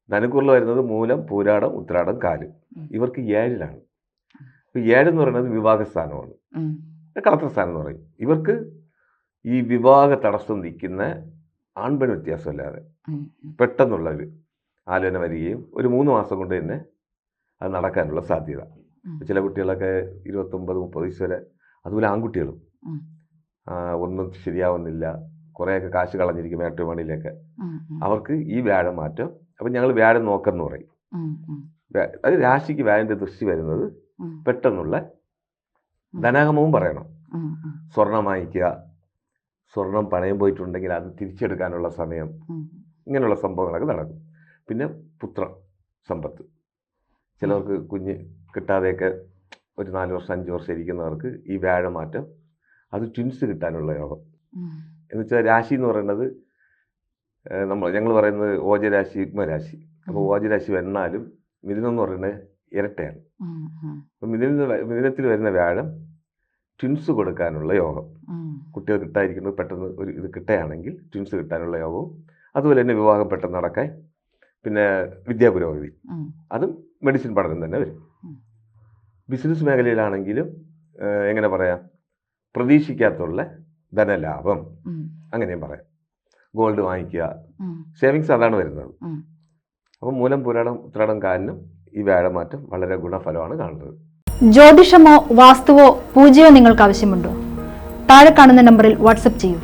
ധനുക്കൂറിൽ വരുന്നത് മൂലം, പൂരാടം, ഉത്രാടം, കാല്. ഇവർക്ക് 7-ലാണ്. അപ്പോൾ 7 എന്ന് പറയുന്നത് വിവാഹ സ്ഥാനമാണ്, കളത്രസ്ഥാനം എന്ന് പറയും. ഇവർക്ക് ഈ വിവാഹ തടസ്സം നിൽക്കുന്ന ആൺപെൺ വ്യത്യാസമല്ലാതെ പെട്ടെന്നുള്ള ഒരു ആലോചന വരികയും ഒരു 3 മാസം കൊണ്ട് തന്നെ അത് നടക്കാനുള്ള സാധ്യത. ചില കുട്ടികളൊക്കെ 29-30 വയസ്സ് വരെ, അതുപോലെ ആൺകുട്ടികളും ഒന്നും ശരിയാവുന്നില്ല, കുറേയൊക്കെ കാശ് കളഞ്ഞിരിക്കും മാട്രിമോണിയിലൊക്കെ. അവർക്ക് ഈ വ്യാഴം മാറ്റം, അപ്പം ഞങ്ങൾ വ്യാഴം നോക്കെന്ന് പറയും. അത് രാശിക്ക് വ്യാഴൻ്റെ ദൃഷ്ടി വരുന്നത് പെട്ടെന്നുള്ള ധനാഗമവും പറയണം. സ്വർണം വാങ്ങിക്കുക, സ്വർണം പണയം പോയിട്ടുണ്ടെങ്കിൽ അത് തിരിച്ചെടുക്കാനുള്ള സമയം, ഇങ്ങനെയുള്ള സംഭവങ്ങളൊക്കെ നടക്കും. പിന്നെ പുത്ര സമ്പത്ത്, ചിലവർക്ക് കുഞ്ഞ് കിട്ടാതെയൊക്കെ ഒരു 4 വർഷം 5 വർഷം ഇരിക്കുന്നവർക്ക് ഈ വ്യാഴമാറ്റം, അത് ട്വിൻസ് കിട്ടാനുള്ള യോഗം. എന്ന് വെച്ചാൽ രാശി എന്ന് പറയുന്നത് ഞങ്ങൾ പറയുന്നത് ഓജരാശി, യുഗ്മരാശി. അപ്പോൾ ഓജരാശി വന്നാലും മിഥുനം എന്ന് പറയുന്നത് ഇരട്ടയാണ്. അപ്പം മിഥുനത്തിൽ വരുന്ന വ്യാഴം ട്വിൻസ് കൊടുക്കാനുള്ള യോഗം, കുട്ടികൾ കിട്ടാതിരിക്കുന്നത് പെട്ടെന്ന് ഒരു ഇത് കിട്ടുകയാണെങ്കിൽ ട്വിൻസ് കിട്ടാനുള്ള യോഗവും, അതുപോലെ തന്നെ വിവാഹം പെട്ടെന്ന് നടക്കാൻ, പിന്നെ വിദ്യാപുരോഗതി, അതും മെഡിസിൻ പഠനം തന്നെ വരും. ബിസിനസ് മേഖലയിലാണെങ്കിലും എങ്ങനെ പറയാം, പ്രതീക്ഷിക്കാത്തുള്ള ധനലാഭം, അങ്ങനെയും പറയാം. ഗോൾഡ് വാങ്ങിക്കുക, സേവിങ്സ് അതാണ് വരുന്നത്. അപ്പം മൂലം, പൂരാടം, ഉത്രാടം, കാലിനും ഈ വ്യാഴമാറ്റം വളരെ ഗുണഫലമാണ് കാണുന്നത്. ജ്യോതിഷമോ വാസ്തുവോ പൂജയോ നിങ്ങൾക്ക് ആവശ്യമുണ്ടോ? താഴെ കാണുന്ന നമ്പറിൽ വാട്സപ്പ് ചെയ്യൂ.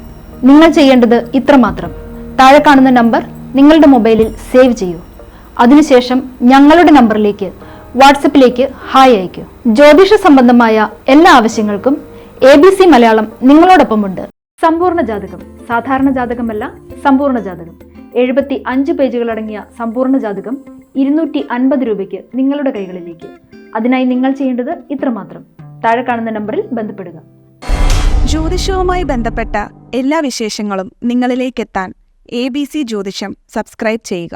നിങ്ങൾ ചെയ്യേണ്ടത് ഇത്രമാത്രം: താഴെ കാണുന്ന നമ്പർ നിങ്ങളുടെ മൊബൈലിൽ സേവ് ചെയ്യൂ. അതിനുശേഷം ഞങ്ങളുടെ നമ്പറിലേക്ക് വാട്സപ്പിലേക്ക് ഹായ് അയക്കൂ. ജ്യോതിഷ സംബന്ധമായ എല്ലാ ആവശ്യങ്ങൾക്കും ABC മലയാളം നിങ്ങളോടൊപ്പമുണ്ട്. സമ്പൂർണ്ണ ജാതകം, സാധാരണ ജാതകമല്ല, സമ്പൂർണ്ണ ജാതകം. 75 പേജുകളടങ്ങിയ സമ്പൂർണ്ണ ജാതകം 250 രൂപയ്ക്ക് നിങ്ങളുടെ കൈകളിലേക്ക്. അതിനായി നിങ്ങൾ ചെയ്യേണ്ടത് ഇത്രമാത്രം: താഴെ കാണുന്ന നമ്പറിൽ ബന്ധപ്പെടുക. ജ്യോതിഷവുമായി ബന്ധപ്പെട്ട എല്ലാ വിശേഷങ്ങളും നിങ്ങളിലേക്കെത്താൻ ABC ജ്യോതിഷം സബ്സ്ക്രൈബ് ചെയ്യുക.